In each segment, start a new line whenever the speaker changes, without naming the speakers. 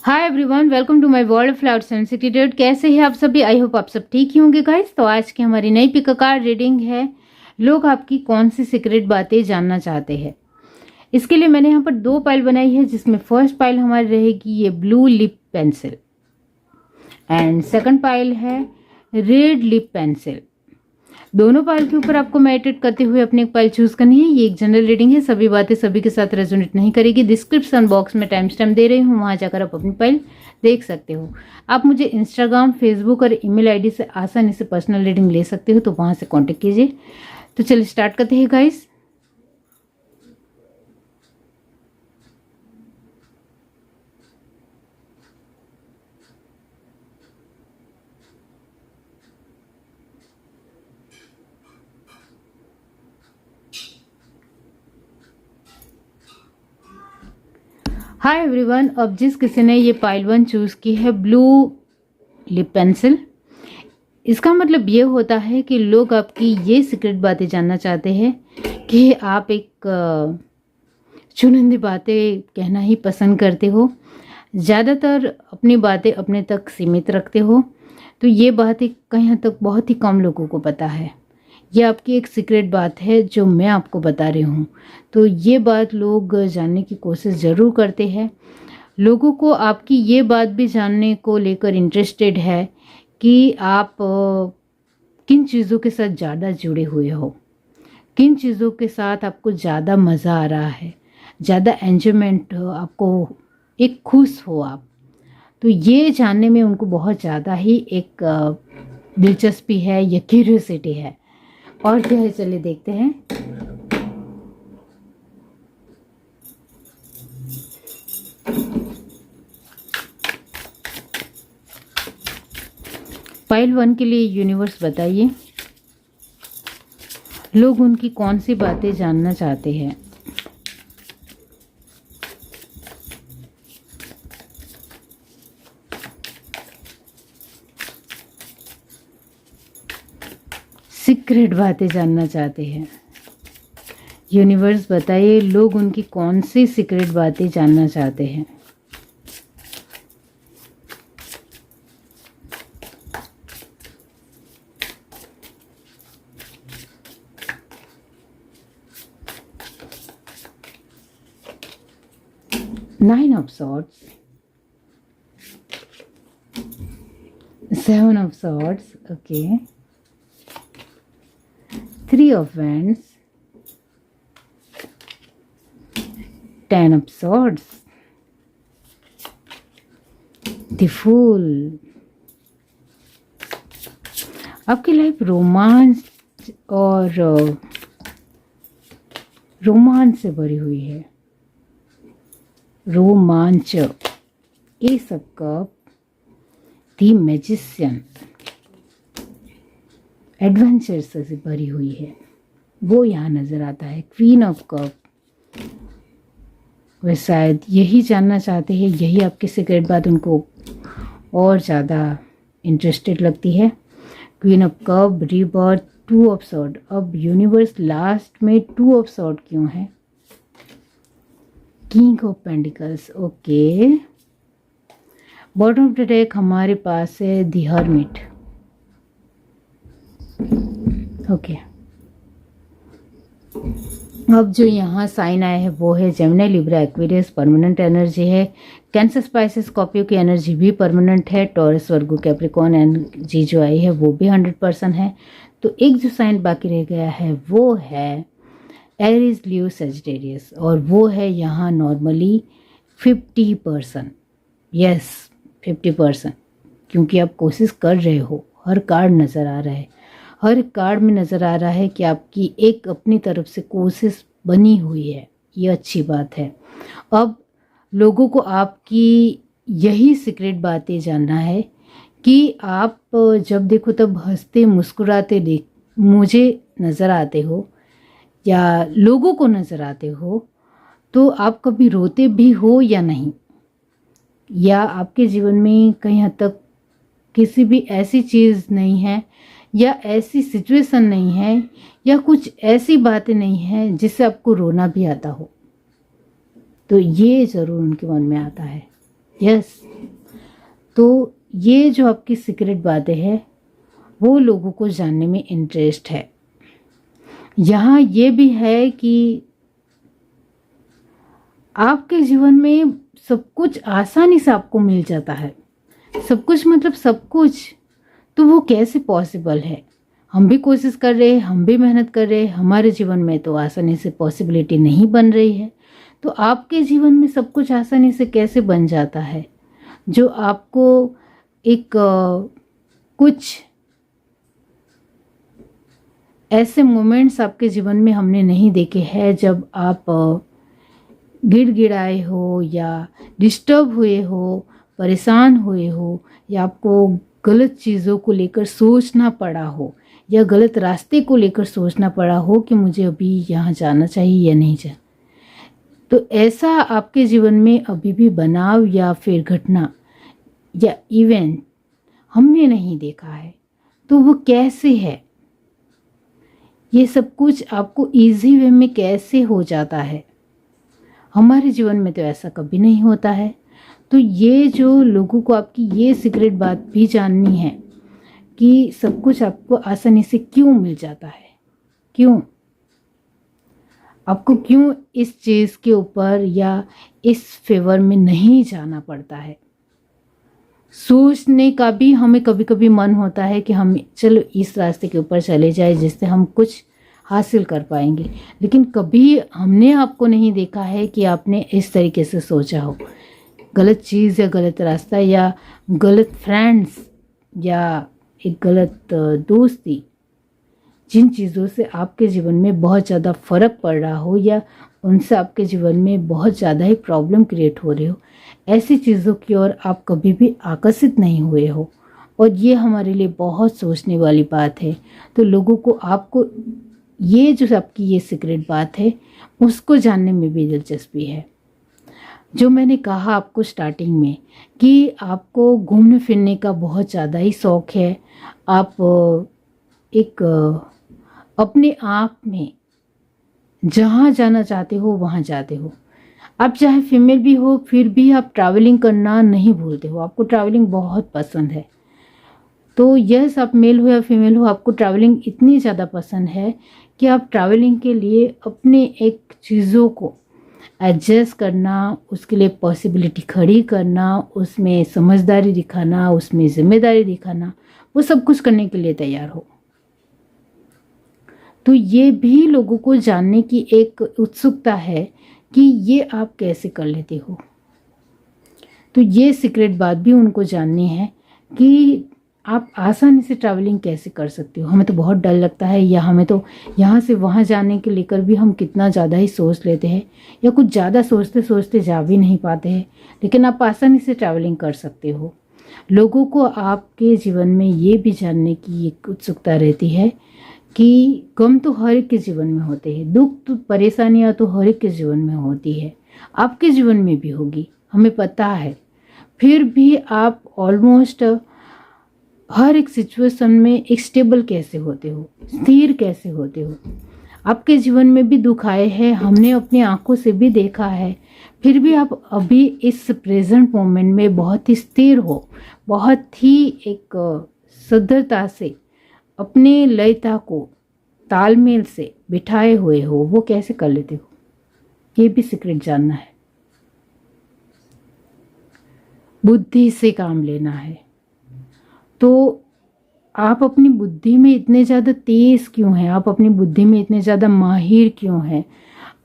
Hi everyone, welcome to my world of flowers and secret. कैसे हैं आप सभी? आई होप आप सब ठीक ही होंगे गाइस। तो आज की हमारी नई पिक कार्ड रीडिंग है, लोग आपकी कौन सी सीक्रेट बातें जानना चाहते हैं। इसके लिए मैंने यहाँ पर दो पाइल बनाई है, जिसमें फर्स्ट पाइल हमारी रहेगी ये blue lip pencil and second pile है रेड लिप पेंसिल। दोनों पाइल के ऊपर आपको मेडिटेट करते हुए अपनी एक पाइल चूज करनी है। ये एक जनरल रीडिंग है, सभी बातें सभी के साथ रेजोनेट नहीं करेगी। डिस्क्रिप्शन बॉक्स में टाइम स्टैम्प दे रही हूँ, वहां जाकर आप अपनी पाइल देख सकते हो। आप मुझे इंस्टाग्राम, फेसबुक और ईमेल आईडी से आसानी से पर्सनल रीडिंग ले सकते हो, तो वहां से कॉन्टेक्ट कीजिए। तो चलिए स्टार्ट करते हैं गाइस। हाय एवरीवन, अब जिस किसी ने ये पाइल 1 चूज की है ब्लू लिप पेंसिल, इसका मतलब ये होता है कि लोग आपकी ये सीक्रेट बातें जानना चाहते हैं कि आप एक चुनिंदी बातें कहना ही पसंद करते हो, ज़्यादातर अपनी बातें अपने तक सीमित रखते हो। तो ये बातें कहीं हद तक बहुत ही कम लोगों को पता है। ये आपकी एक सीक्रेट बात है जो मैं आपको बता रही हूँ। तो ये बात लोग जानने की कोशिश ज़रूर करते हैं। लोगों को आपकी ये बात भी जानने को लेकर इंटरेस्टेड है कि आप किन चीज़ों के साथ ज़्यादा जुड़े हुए हो, किन चीज़ों के साथ आपको ज़्यादा मज़ा आ रहा है, ज़्यादा एंजॉयमेंट हो, आपको एक खुश हो आप। तो ये जानने में उनको बहुत ज़्यादा ही एक दिलचस्पी है या क्यूरियोसिटी है। और क्या है, चलिए देखते हैं। पाइल 1 के लिए यूनिवर्स बताइए, लोग उनकी कौन सी बातें जानना चाहते हैं। सीक्रेट बातें जानना चाहते हैं। यूनिवर्स बताइए, लोग उनकी कौन सी सीक्रेट बातें जानना चाहते हैं। Nine of Swords, Seven of Swords, okay. Three of Wands, Ten of Swords, The Fool। आपकी लाइफ रोमांस और रोमांच से भरी हुई है। रोमांच, S of cup, the magician, adventure से भरी हुई है, वो यहाँ नज़र आता है। क्वीन ऑफ कप, वे शायद यही जानना चाहते हैं, यही आपकी सीक्रेट बात उनको और ज़्यादा इंटरेस्टेड लगती है। Queen of cup, rebirth, two of sword. अब यूनिवर्स लास्ट में टू ऑफ सॉर्ड क्यों है? King of pentacles, okay. Bottom of the deck हमारे पास है द हर्मिट, ओके। अब जो यहाँ साइन आया है वो है Gemini, Libra, Aquarius, permanent energy है। कैंसर, स्पाइसेस, स्कॉर्पियो की एनर्जी भी परमानेंट है। टॉरस, वर्गो, कैप्रिकॉर्न एनर्जी जो आई है वो भी 100% है। तो एक जो साइन बाकी रह गया है वो है एरीज, लियो, सजिटेरियस, और वो है यहाँ नॉर्मली 50%। यस, 50%, क्योंकि आप कोशिश कर रहे हो। हर कार्ड नज़र आ रहा है, हर कार्ड में नज़र आ रहा है कि आपकी एक अपनी तरफ से कोशिश बनी हुई है। ये अच्छी बात है। अब लोगों को आपकी यही सीक्रेट बातें जानना है कि आप जब देखो तब हंसते मुस्कुराते देख मुझे नज़र आते हो या लोगों को नज़र आते हो, तो आप कभी रोते भी हो या नहीं, या आपके जीवन में कहीं हद तक किसी भी ऐसी चीज़ नहीं है या ऐसी सिचुएशन नहीं है या कुछ ऐसी बातें नहीं हैं जिससे आपको रोना भी आता हो। तो ये ज़रूर उनके मन में आता है। यस, तो ये जो आपकी सीक्रेट बातें हैं वो लोगों को जानने में इंटरेस्ट है। यहाँ ये भी है कि आपके जीवन में सब कुछ आसानी से आपको मिल जाता है, सब कुछ मतलब सब कुछ। तो वो कैसे पॉसिबल है? हम भी कोशिश कर रहे हैं, हम भी मेहनत कर रहे हैं, हमारे जीवन में तो आसानी से पॉसिबिलिटी नहीं बन रही है। तो आपके जीवन में सब कुछ आसानी से कैसे बन जाता है? जो आपको एक कुछ ऐसे मोमेंट्स आपके जीवन में हमने नहीं देखे हैं जब आप गिड़गिड़ाए हो या डिस्टर्ब हुए हो, परेशान हुए हो, या आपको गलत चीज़ों को लेकर सोचना पड़ा हो, या गलत रास्ते को लेकर सोचना पड़ा हो कि मुझे अभी यहाँ जाना चाहिए या नहीं जाना। तो ऐसा आपके जीवन में अभी भी बनाव या फिर घटना या इवेंट हमने नहीं देखा है। तो वो कैसे है? ये सब कुछ आपको इजी वे में कैसे हो जाता है? हमारे जीवन में तो ऐसा कभी नहीं होता है। तो ये जो लोगों को आपकी ये सीक्रेट बात भी जाननी है कि सब कुछ आपको आसानी से क्यों मिल जाता है, क्यों आपको क्यों इस चीज़ के ऊपर या इस फेवर में नहीं जाना पड़ता है। सोचने का भी हमें कभी कभी मन होता है कि हम चलो इस रास्ते के ऊपर चले जाए जिससे हम कुछ हासिल कर पाएंगे, लेकिन कभी हमने आपको नहीं देखा है कि आपने इस तरीके से सोचा हो। गलत चीज़ या गलत रास्ता या गलत फ्रेंड्स या एक गलत दोस्ती, जिन चीज़ों से आपके जीवन में बहुत ज़्यादा फ़र्क पड़ रहा हो या उनसे आपके जीवन में बहुत ज़्यादा ही प्रॉब्लम क्रिएट हो रही हो, ऐसी चीज़ों की ओर आप कभी भी आकर्षित नहीं हुए हो। और ये हमारे लिए बहुत सोचने वाली बात है। तो लोगों को आपको ये जो आपकी ये सीक्रेट बात है उसको जानने में भी दिलचस्पी है। जो मैंने कहा आपको स्टार्टिंग में कि आपको घूमने फिरने का बहुत ज़्यादा ही शौक़ है, आप एक अपने आप में जहाँ जाना चाहते हो वहाँ जाते हो। आप चाहे फीमेल भी हो फिर भी आप ट्रैवलिंग करना नहीं भूलते हो, आपको ट्रैवलिंग बहुत पसंद है। तो यस, आप मेल हो या फीमेल हो, आपको ट्रैवलिंग इतनी ज़्यादा पसंद है कि आप ट्रैवलिंग के लिए अपने एक चीज़ों को एडजस्ट करना, उसके लिए पॉसिबिलिटी खड़ी करना, उसमें समझदारी दिखाना, उसमें जिम्मेदारी दिखाना, वो सब कुछ करने के लिए तैयार हो। तो ये भी लोगों को जानने की एक उत्सुकता है कि ये आप कैसे कर लेते हो। तो ये सीक्रेट बात भी उनको जाननी है कि आप आसानी से ट्रैवलिंग कैसे कर सकते हो। हमें तो बहुत डर लगता है, या हमें तो यहाँ से वहाँ जाने के लेकर भी हम कितना ज़्यादा ही सोच लेते हैं, या कुछ ज़्यादा सोचते सोचते जा भी नहीं पाते हैं। लेकिन आप आसानी से ट्रैवलिंग कर सकते हो। लोगों को आपके जीवन में ये भी जानने की एक उत्सुकता रहती है कि गम तो हर एक के जीवन में होते हैं, दुख तो परेशानियाँ तो हर एक के जीवन में होती है, आपके जीवन में भी होगी, हमें पता है। फिर भी आप ऑलमोस्ट हर एक सिचुएशन में एक स्टेबल कैसे होते हो, स्थिर कैसे होते हो। आपके जीवन में भी दुख आए हैं, हमने अपनी आंखों से भी देखा है, फिर भी आप अभी इस प्रेजेंट मोमेंट में बहुत ही स्थिर हो, बहुत ही एक सद्धरता से अपने लयता को तालमेल से बिठाए हुए हो। वो कैसे कर लेते हो, ये भी सीक्रेट जानना है। बुद्धि से काम लेना है। तो आप अपनी बुद्धि में इतने ज़्यादा तेज़ क्यों हैं, आप अपनी बुद्धि में इतने ज़्यादा माहिर क्यों हैं।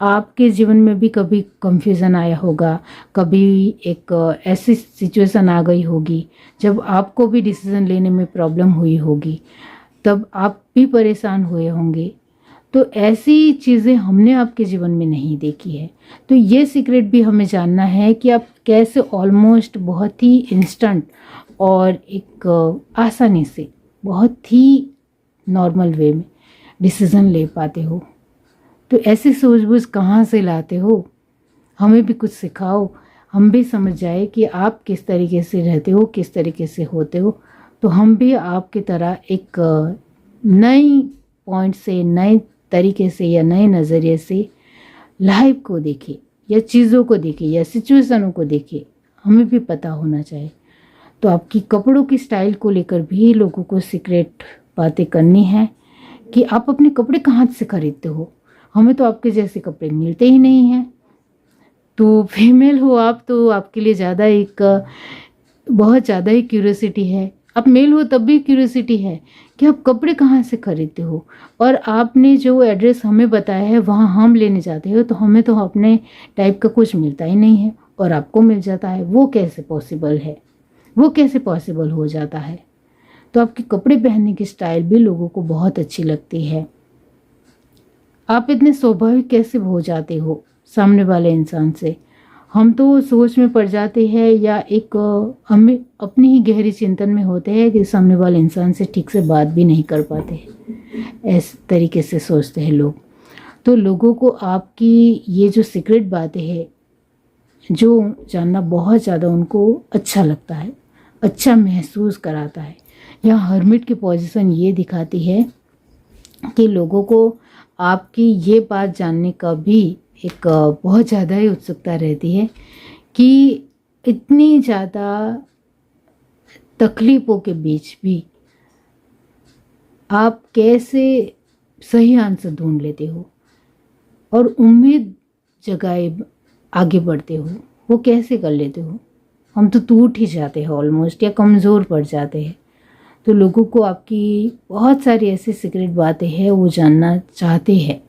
आपके जीवन में भी कभी कंफ्यूजन आया होगा, कभी एक ऐसी सिचुएशन आ गई होगी जब आपको भी डिसीजन लेने में प्रॉब्लम हुई होगी, तब आप भी परेशान हुए होंगे। तो ऐसी चीज़ें हमने आपके जीवन में नहीं देखी है। तो ये सीक्रेट भी हमें जानना है कि आप कैसे ऑलमोस्ट बहुत ही इंस्टेंट और एक आसानी से बहुत ही नॉर्मल वे में डिसीज़न ले पाते हो। तो ऐसी सूझबूझ कहाँ से लाते हो, हमें भी कुछ सिखाओ, हम भी समझ जाए कि आप किस तरीके से रहते हो, किस तरीके से होते हो। तो हम भी आपकी तरह एक नई पॉइंट से, नए तरीके से या नए नज़रिए से लाइफ को देखें या चीज़ों को देखें या सिचुएशनों को देखें, हमें भी पता होना चाहिए। तो आपकी कपड़ों की स्टाइल को लेकर भी लोगों को सीक्रेट बातें करनी है कि आप अपने कपड़े कहाँ से खरीदते हो, हमें तो आपके जैसे कपड़े मिलते ही नहीं हैं। तो फीमेल हो आप तो आपके लिए ज़्यादा बहुत ज़्यादा ही क्यूरियोसिटी है। आप मेल हो तब भी क्यूरियोसिटी है कि आप कपड़े कहाँ से खरीदते हो, और आपने जो एड्रेस हमें बताया है वहाँ हम लेने जाते हो तो हमें तो अपने टाइप का कुछ मिलता ही नहीं है और आपको मिल जाता है। वो कैसे पॉसिबल है, वो कैसे पॉसिबल हो जाता है। तो आपके कपड़े पहनने की स्टाइल भी लोगों को बहुत अच्छी लगती है। आप इतने स्वाभाविक कैसे हो जाते हो सामने वाले इंसान से। हम तो सोच में पड़ जाते हैं या हमें अपनी ही गहरी चिंतन में होते हैं कि सामने वाले इंसान से ठीक से बात भी नहीं कर पाते, इस तरीके से सोचते हैं लोग। तो लोगों को आपकी ये जो सीक्रेट बातें हैं जो जानना बहुत ज़्यादा उनको अच्छा लगता है, अच्छा महसूस कराता है। यहाँ हर्मिट की पोजीशन ये दिखाती है कि लोगों को आपकी ये बात जानने का भी एक बहुत ज़्यादा ही उत्सुकता रहती है कि इतनी ज़्यादा तकलीफ़ों के बीच भी आप कैसे सही आंसर ढूंढ लेते हो और उम्मीद जगाए आगे बढ़ते हो, वो कैसे कर लेते हो। हम तो टूट ही जाते हैं ऑलमोस्ट, या कमज़ोर पड़ जाते हैं। तो लोगों को आपकी बहुत सारी ऐसी सीक्रेट बातें हैं वो जानना चाहते हैं,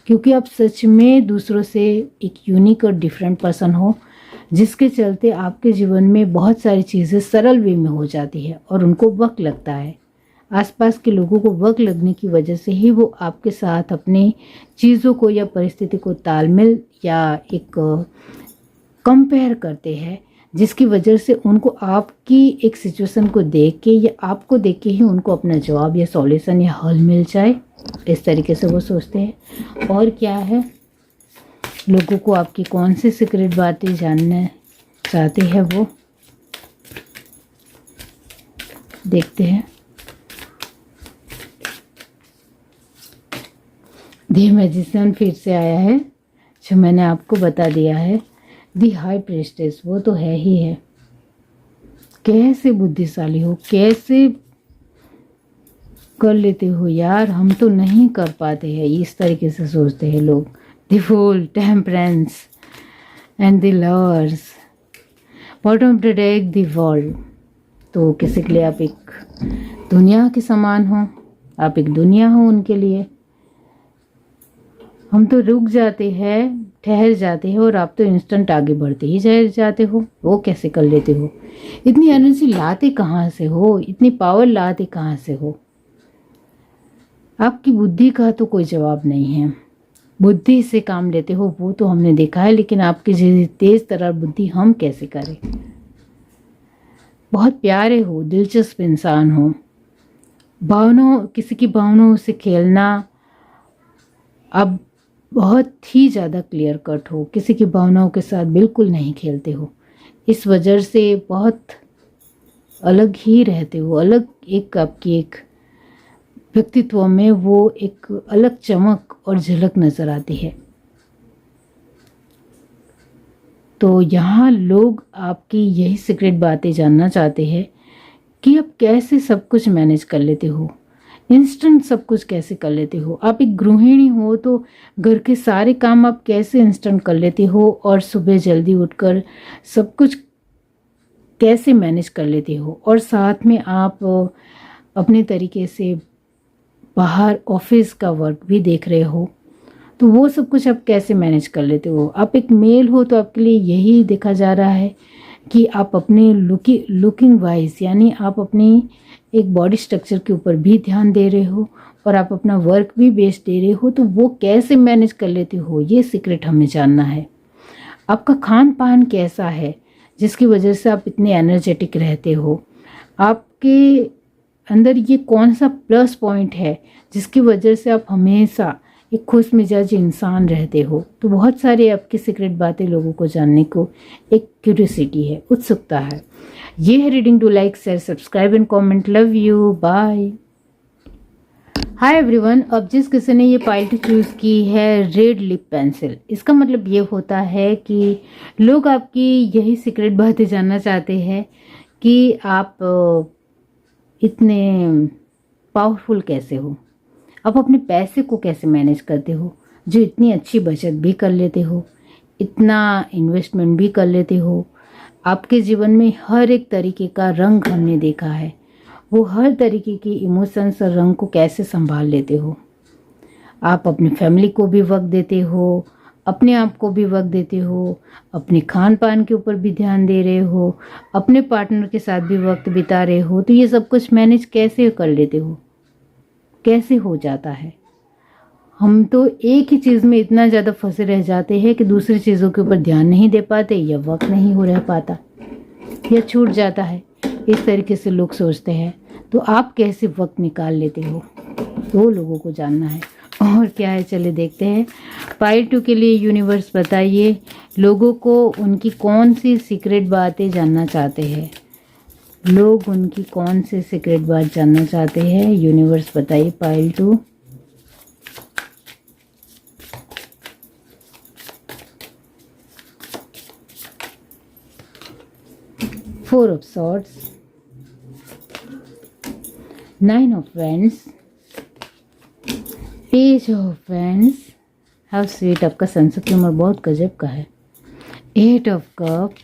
क्योंकि आप सच में दूसरों से एक यूनिक और डिफरेंट पर्सन हो, जिसके चलते आपके जीवन में बहुत सारी चीज़ें सरल वे में हो जाती है और उनको वक्त लगता है। आसपास के लोगों को वक्त लगने की वजह से ही वो आपके साथ अपनी चीज़ों को या परिस्थिति को तालमेल या एक कंपेयर करते हैं, जिसकी वजह से उनको आपकी एक सिचुएशन को देख के या आपको देख के ही उनको अपना जवाब या सॉल्यूशन या हल मिल जाए, इस तरीके से वो सोचते हैं। और क्या है, लोगों को आपकी कौन सी सीक्रेट बातें जानना चाहते हैं वो देखते हैं। द मैजिशियन फिर से आया है, जो मैंने आपको बता दिया है। दी हाई प्रेस्टेस, वो तो है ही है। कैसे बुद्धिशाली हो, कैसे कर लेते हो यार, हम तो नहीं कर पाते हैं, इस तरीके से सोचते हैं लोग। The fool, temperance and the lovers, bottom of the deck, the world. तो किसी के लिए आप एक दुनिया के समान हो, आप एक दुनिया हो उनके लिए। हम तो रुक जाते हैं, ठहर जाते हैं, और आप तो इंस्टेंट आगे बढ़ते ही जाते हो। वो कैसे कर लेते हो, इतनी एनर्जी लाते कहाँ से हो, इतनी पावर लाते कहाँ से हो। आपकी बुद्धि का तो कोई जवाब नहीं है, बुद्धि से काम लेते हो वो तो हमने देखा है, लेकिन आपकी जैसी तेज तर्रार बुद्धि हम कैसे करें। बहुत प्यारे हो, दिलचस्प इंसान हो, किसी की भावनाओं से खेलना, अब बहुत ही ज़्यादा क्लियर कट हो, किसी की भावनाओं के साथ बिल्कुल नहीं खेलते हो। इस वजह से बहुत अलग ही रहते हो, अलग एक आपकी एक व्यक्तित्व में वो एक अलग चमक और झलक नज़र आती है। तो यहाँ लोग आपकी यही सीक्रेट बातें जानना चाहते हैं कि आप कैसे सब कुछ मैनेज कर लेते हो, इंस्टेंट सब कुछ कैसे कर लेते हो। आप एक गृहिणी हो तो घर के सारे काम आप कैसे इंस्टेंट कर लेते हो, और सुबह जल्दी उठकर सब कुछ कैसे मैनेज कर लेते हो, और साथ में आप अपने तरीके से बाहर ऑफिस का वर्क भी देख रहे हो, तो वो सब कुछ आप कैसे मैनेज कर लेते हो। आप एक मेल हो तो आपके लिए यही देखा जा रहा है कि आप अपने लुकिंग वाइज, यानी आप अपनी एक बॉडी स्ट्रक्चर के ऊपर भी ध्यान दे रहे हो और आप अपना वर्क भी बेस्ट दे रहे हो, तो वो कैसे मैनेज कर लेते हो, ये सीक्रेट हमें जानना है। आपका खान पान कैसा है जिसकी वजह से आप इतने एनर्जेटिक रहते हो। आपके अंदर ये कौन सा प्लस पॉइंट है जिसकी वजह से आप हमेशा एक खुश मिजाज इंसान रहते हो। तो बहुत सारी आपकी सीक्रेट बातें लोगों को जानने को एक क्यूरियोसिटी है, उत्सुकता है। ये है reading. Do like, share, subscribe and comment. Love you, bye. Hi everyone. अब जिस किसी ने ये पाइल चूज़ की है रेड लिप पेंसिल, इसका मतलब ये होता है कि लोग आपकी यही सीक्रेट बातें जानना चाहते हैं कि आप इतने पावरफुल कैसे हो, आप अपने पैसे को कैसे मैनेज करते हो, जो इतनी अच्छी बचत भी कर लेते हो, इतना इन्वेस्टमेंट भी कर लेते हो। आपके जीवन में हर एक तरीके का रंग हमने देखा है, वो हर तरीके की इमोशंस और रंग को कैसे संभाल लेते हो। आप अपनी फैमिली को भी वक्त देते हो, अपने आप को भी वक्त देते हो, अपने खान पान के ऊपर भी ध्यान दे रहे हो, अपने पार्टनर के साथ भी वक्त बिता रहे हो। तो ये सब कुछ मैनेज कैसे कर लेते हो, कैसे हो जाता है? हम तो एक ही चीज़ में इतना ज़्यादा फंसे रह जाते हैं कि दूसरी चीज़ों के ऊपर ध्यान नहीं दे पाते, या वक्त नहीं हो रह पाता, या छूट जाता है। इस तरीके से लोग सोचते हैं। तो आप कैसे वक्त निकाल लेते हो, वो लोगों को जानना है। और क्या है, चलिए देखते हैं। पाइल 2 के लिए यूनिवर्स बताइए, लोगों को उनकी कौन सी सीक्रेट बातें जानना चाहते हैं। लोग उनकी कौन सी सीक्रेट बात जानना चाहते हैं, यूनिवर्स बताइए pile 2। Four of Swords, Nine of Wands, Page of Wands, how sweet, आपका सेंस ऑफ ह्यूमर बहुत गजब का है। Eight of Cups,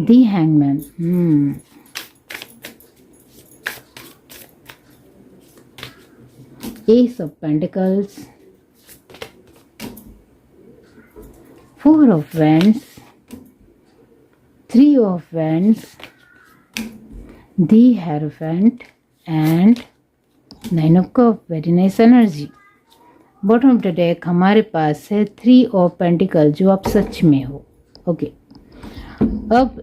The Hangman, Ace of Pentacles, Four of Wands, Three of Wands, The Hierophant and Nine of Cups. Very nice energy. Bottom of the deck हमारे पास है 3 of pentacle, जो आप सच में हो। ओके, अब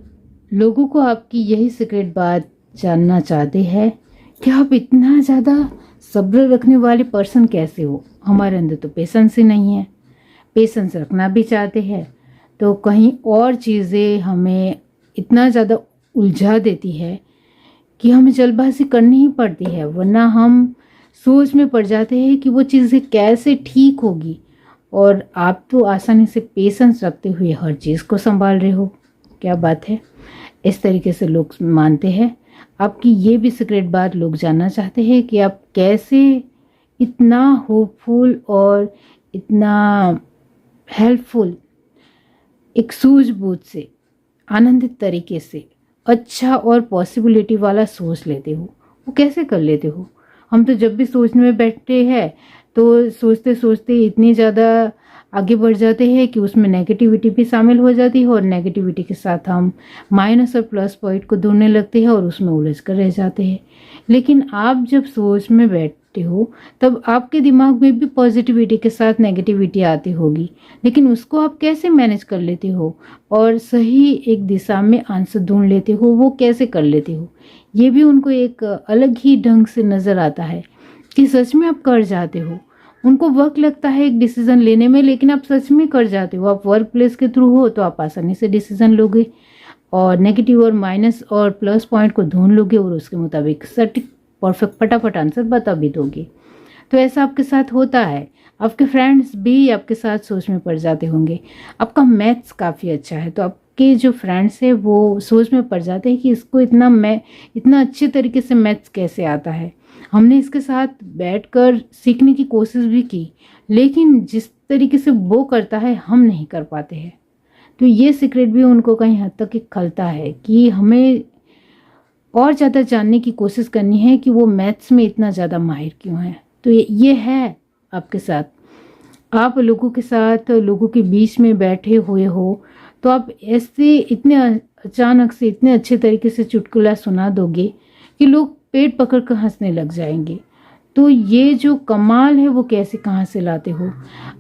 लोगों को आपकी यही सीक्रेट बात जानना चाहते हैं कि आप इतना ज़्यादा सब्र रखने वाले पर्सन कैसे हो। हमारे अंदर तो पेशेंस ही नहीं है। पेशेंस रखना भी चाहते हैं तो कहीं और चीज़ें हमें इतना ज़्यादा उलझा देती है कि हमें जल्दबाजी करनी ही पड़ती है, वरना हम सोच में पड़ जाते हैं कि वो चीज़ें कैसे ठीक होगी। और आप तो आसानी से पेशेंस रखते हुए हर चीज़ को संभाल रहे हो। क्या बात है, इस तरीके से लोग मानते हैं। आपकी ये भी सीक्रेट बात लोग जानना चाहते हैं कि आप कैसे इतना होपफुल और इतना हेल्पफुल, एक सूझबूझ से, आनंदित तरीके से अच्छा और पॉसिबिलिटी वाला सोच लेते हो। वो कैसे कर लेते हो? हम तो जब भी सोचने में बैठते हैं तो सोचते सोचते इतनी ज़्यादा आगे बढ़ जाते हैं कि उसमें नेगेटिविटी भी शामिल हो जाती है, और नेगेटिविटी के साथ हम माइनस और प्लस पॉइंट को ढूंढने लगते हैं और उसमें उलझ कर रह जाते हैं। लेकिन आप जब सोच में बैठते हो तब आपके दिमाग में भी पॉजिटिविटी के साथ नेगेटिविटी आती होगी, लेकिन उसको आप कैसे मैनेज कर लेते हो और सही एक दिशा में आंसर ढूंढ लेते हो, वो कैसे कर लेते हो? ये भी उनको एक अलग ही ढंग से नज़र आता है कि सच में आप कर जाते हो। उनको वक्त लगता है एक डिसीज़न लेने में, लेकिन आप सच में कर जाते हो। आप वर्क प्लेस के थ्रू हो तो आप आसानी से डिसीज़न लोगे और नेगेटिव और माइनस और प्लस पॉइंट को ढूंढ लोगे और उसके मुताबिक सटीक परफेक्ट फटाफट आंसर बता भी दोगे। तो ऐसा आपके साथ होता है। आपके फ्रेंड्स भी आपके साथ सोच में पड़ जाते होंगे। आपका मैथ्स काफ़ी अच्छा है तो आपके जो फ्रेंड्स हैं वो सोच में पड़ जाते हैं कि इसको इतना अच्छे तरीके से मैथ्स कैसे आता है। हमने इसके साथ बैठकर सीखने की कोशिश भी की, लेकिन जिस तरीके से वो करता है हम नहीं कर पाते हैं। तो ये सीक्रेट भी उनको कहीं हद तक एक खलता है कि हमें और ज़्यादा जानने की कोशिश करनी है कि वो मैथ्स में इतना ज़्यादा माहिर क्यों है। तो ये है आपके साथ। आप लोगों के साथ, लोगों के बीच में बैठे हुए हो तो आप ऐसे इतने अचानक से इतने अच्छे तरीके से चुटकुला सुना दोगे कि लोग पेट पकड़ कर हंसने लग जाएंगे। तो ये जो कमाल है वो कैसे कहाँ से लाते हो?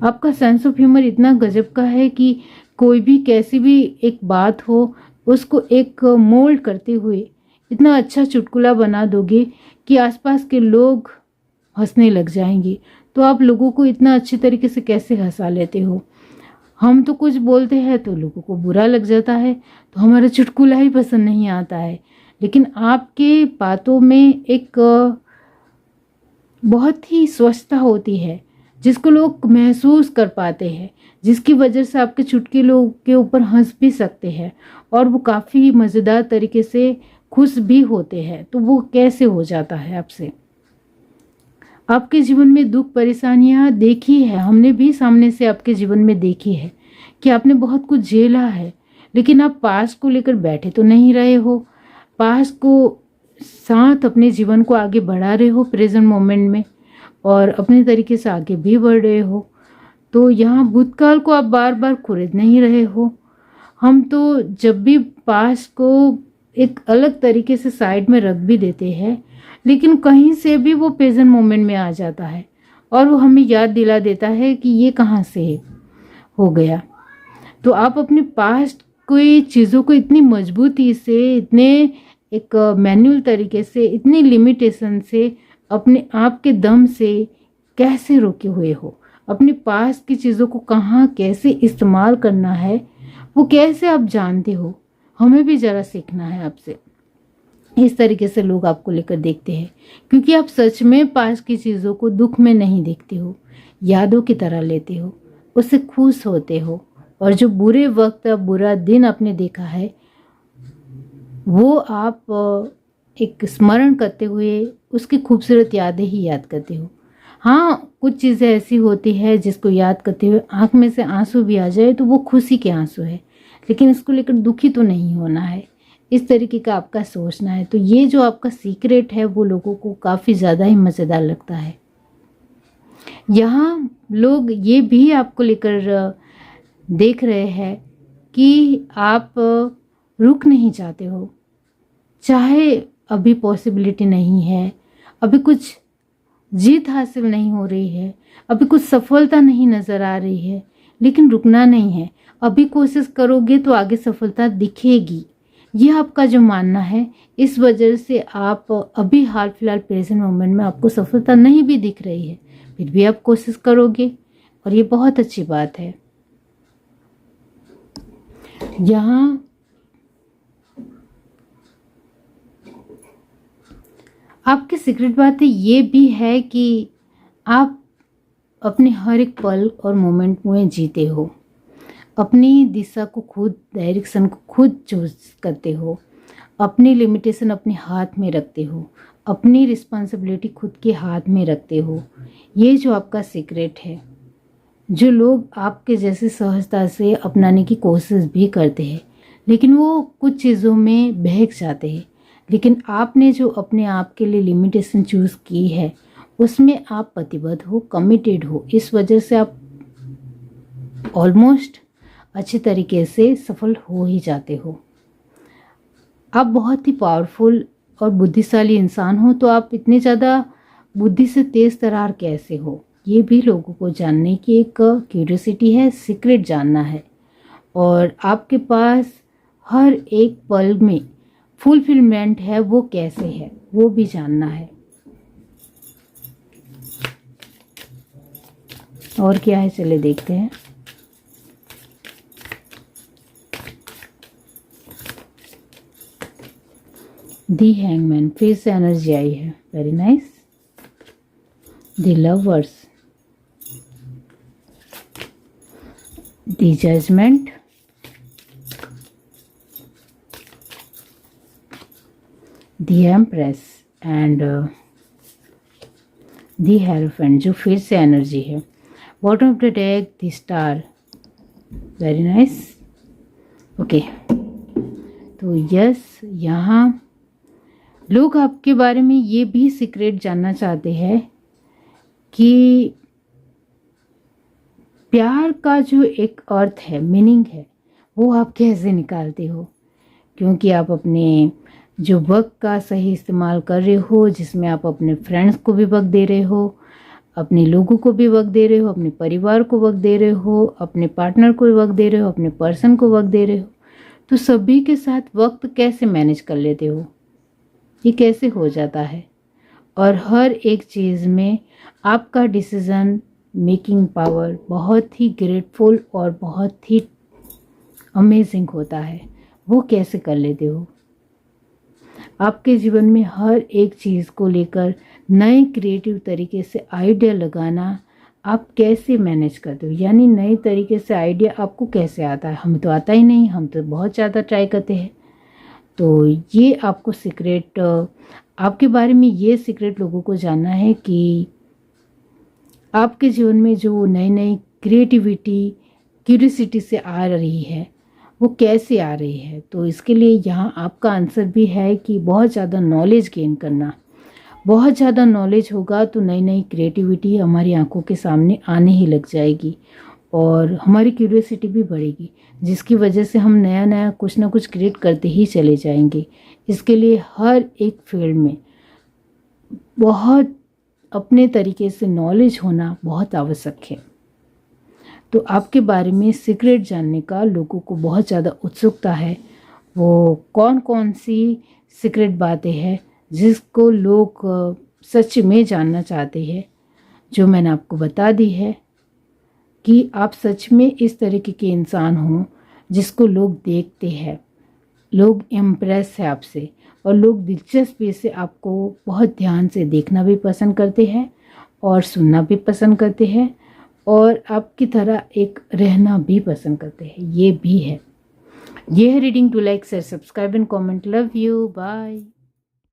आपका सेंस ऑफ ह्यूमर इतना गजब का है कि कोई भी कैसी भी एक बात हो उसको एक मोल्ड करते हुए इतना अच्छा चुटकुला बना दोगे कि आसपास के लोग हंसने लग जाएंगे। तो आप लोगों को इतना अच्छे तरीके से कैसे हंसा लेते हो? हम तो कुछ बोलते हैं तो लोगों को बुरा लग जाता है, तो हमारा चुटकुला ही पसंद नहीं आता है। लेकिन आपके बातों में एक बहुत ही स्वच्छता होती है, जिसको लोग महसूस कर पाते हैं, जिसकी वजह से आपके चुटकिलों के ऊपर हंस भी सकते हैं और वो काफ़ी मज़ेदार तरीके से खुश भी होते हैं। तो वो कैसे हो जाता है आपसे? आपके जीवन में दुख परेशानियां देखी है, हमने भी सामने से आपके जीवन में देखी है कि आपने बहुत कुछ झेला है, लेकिन आप पास्ट को लेकर बैठे तो नहीं रहे हो। पास्ट को साथ अपने जीवन को आगे बढ़ा रहे हो प्रेजेंट मोमेंट में, और अपने तरीके से आगे भी बढ़ रहे हो। तो यहाँ भूतकाल को आप बार बार कुरेद नहीं रहे हो। हम तो जब भी पास्ट को एक अलग तरीके से साइड में रख भी देते हैं, लेकिन कहीं से भी वो प्रेजेंट मोमेंट में आ जाता है और वो हमें याद दिला देता है कि ये कहाँ से हो गया। तो आप अपने पास्ट कोई चीज़ों को इतनी मजबूती से, इतने एक मैनुअल तरीके से, इतनी लिमिटेशन से, अपने आप के दम से कैसे रोके हुए हो? अपने पास्ट की चीज़ों को कहाँ कैसे इस्तेमाल करना है वो कैसे आप जानते हो? हमें भी ज़रा सीखना है आपसे। इस तरीके से लोग आपको लेकर देखते हैं क्योंकि आप सच में पास्ट की चीज़ों को दुख में नहीं देखते हो, यादों की तरह लेते हो, उससे खुश होते हो। और जो बुरे वक्त, बुरा दिन आपने देखा है, वो आप एक स्मरण करते हुए उसकी खूबसूरत यादें ही याद करते हो। हाँ, कुछ चीज़ें ऐसी होती है जिसको याद करते हुए आँख में से आंसू भी आ जाए तो वो खुशी के आंसू है, लेकिन इसको लेकर दुखी तो नहीं होना है। इस तरीके का आपका सोचना है। तो ये जो आपका सीक्रेट है वो लोगों को काफ़ी ज़्यादा ही मज़ेदार लगता है। यहाँ लोग ये भी आपको लेकर देख रहे हैं कि आप रुक नहीं चाहते हो, चाहे अभी पॉसिबिलिटी नहीं है, अभी कुछ जीत हासिल नहीं हो रही है, अभी कुछ सफलता नहीं नज़र आ रही है, लेकिन रुकना नहीं है। अभी कोशिश करोगे तो आगे सफलता दिखेगी, ये आपका जो मानना है। इस वजह से आप अभी हाल फिलहाल प्रेजेंट मोमेंट में आपको सफलता नहीं भी दिख रही है, फिर भी आप कोशिश करोगे और ये बहुत अच्छी बात है। यहाँ आपकी सीक्रेट बात ये भी है कि आप अपने हर एक पल और मोमेंट में जीते हो, अपनी दिशा को खुद, डायरेक्शन को खुद चूज करते हो, अपनी लिमिटेशन अपने हाथ में रखते हो, अपनी रिस्पॉन्सिबिलिटी खुद के हाथ में रखते हो। ये जो आपका सीक्रेट है, जो लोग आपके जैसे सहजता से अपनाने की कोशिश भी करते हैं, लेकिन वो कुछ चीज़ों में बहक जाते हैं। लेकिन आपने जो अपने आप के लिए लिमिटेशन चूज़ की है, उसमें आप प्रतिबद्ध हो, कमिटेड हो। इस वजह से आप ऑलमोस्ट अच्छे तरीके से सफल हो ही जाते हो। आप बहुत ही पावरफुल और बुद्धिशाली इंसान हो, तो आप इतने ज़्यादा बुद्धि से तेज़ तरार कैसे हो, ये भी लोगों को जानने की एक क्यूरियोसिटी है, सीक्रेट जानना है। और आपके पास हर एक पल में फुलफिलमेंट है, वो कैसे है वो भी जानना है। और क्या है, चले देखते हैं। दी हैंगमैन, फिर से एनर्जी आई है, very nice. The lovers, the judgement, the empress and the hierophant, जो फिर से एनर्जी है। Bottom of the deck, the star, very nice. Okay, तो यस, यहाँ लोग आपके बारे में ये भी सीक्रेट जानना चाहते हैं कि प्यार का जो एक अर्थ है, मीनिंग है, वो आप कैसे निकालते हो। क्योंकि आप अपने जो वक्त का सही इस्तेमाल कर रहे हो, जिसमें आप अपने फ्रेंड्स को भी वक्त दे रहे हो, अपने लोगों को भी वक्त दे रहे हो, अपने परिवार को वक्त दे रहे हो, अपने पार्टनर को वक्त दे रहे हो, अपने पर्सन को वक्त दे रहे हो, तो सभी के साथ वक्त कैसे मैनेज कर लेते हो, ये कैसे हो जाता है। और हर एक चीज़ में आपका डिसीज़न मेकिंग पावर बहुत ही ग्रेटफुल और बहुत ही अमेजिंग होता है, वो कैसे कर लेते हो। आपके जीवन में हर एक चीज़ को लेकर नए क्रिएटिव तरीके से आइडिया लगाना आप कैसे मैनेज करते हो, यानी नए तरीके से आइडिया आपको कैसे आता है। हमें तो आता ही नहीं, हम तो बहुत ज़्यादा ट्राई करते हैं। तो ये आपको सीक्रेट, आपके बारे में ये सीक्रेट लोगों को जानना है कि आपके जीवन में जो नई नई क्रिएटिविटी क्यूरियोसिटी से आ रही है वो कैसे आ रही है। तो इसके लिए यहाँ आपका आंसर भी है कि बहुत ज़्यादा नॉलेज गेन करना। बहुत ज़्यादा नॉलेज होगा तो नई नई क्रिएटिविटी हमारी आंखों के सामने आने ही लग जाएगी और हमारी क्यूरियोसिटी भी बढ़ेगी, जिसकी वजह से हम नया नया कुछ ना कुछ क्रिएट करते ही चले जाएंगे। इसके लिए हर एक फील्ड में बहुत अपने तरीके से नॉलेज होना बहुत आवश्यक है। तो आपके बारे में सीक्रेट जानने का लोगों को बहुत ज़्यादा उत्सुकता है। वो कौन कौन सी सीक्रेट बातें हैं जिसको लोग सच में जानना चाहते हैं, जो मैंने आपको बता दी है कि आप सच में इस तरीके के इंसान हो जिसको लोग देखते हैं, लोग इम्प्रेस है आपसे और लोग दिलचस्पी से आपको बहुत ध्यान से देखना भी पसंद करते हैं और सुनना भी पसंद करते हैं और आपकी तरह एक रहना भी पसंद करते हैं। ये भी है। ये है reading to like share subscribe and comment. Love you, bye.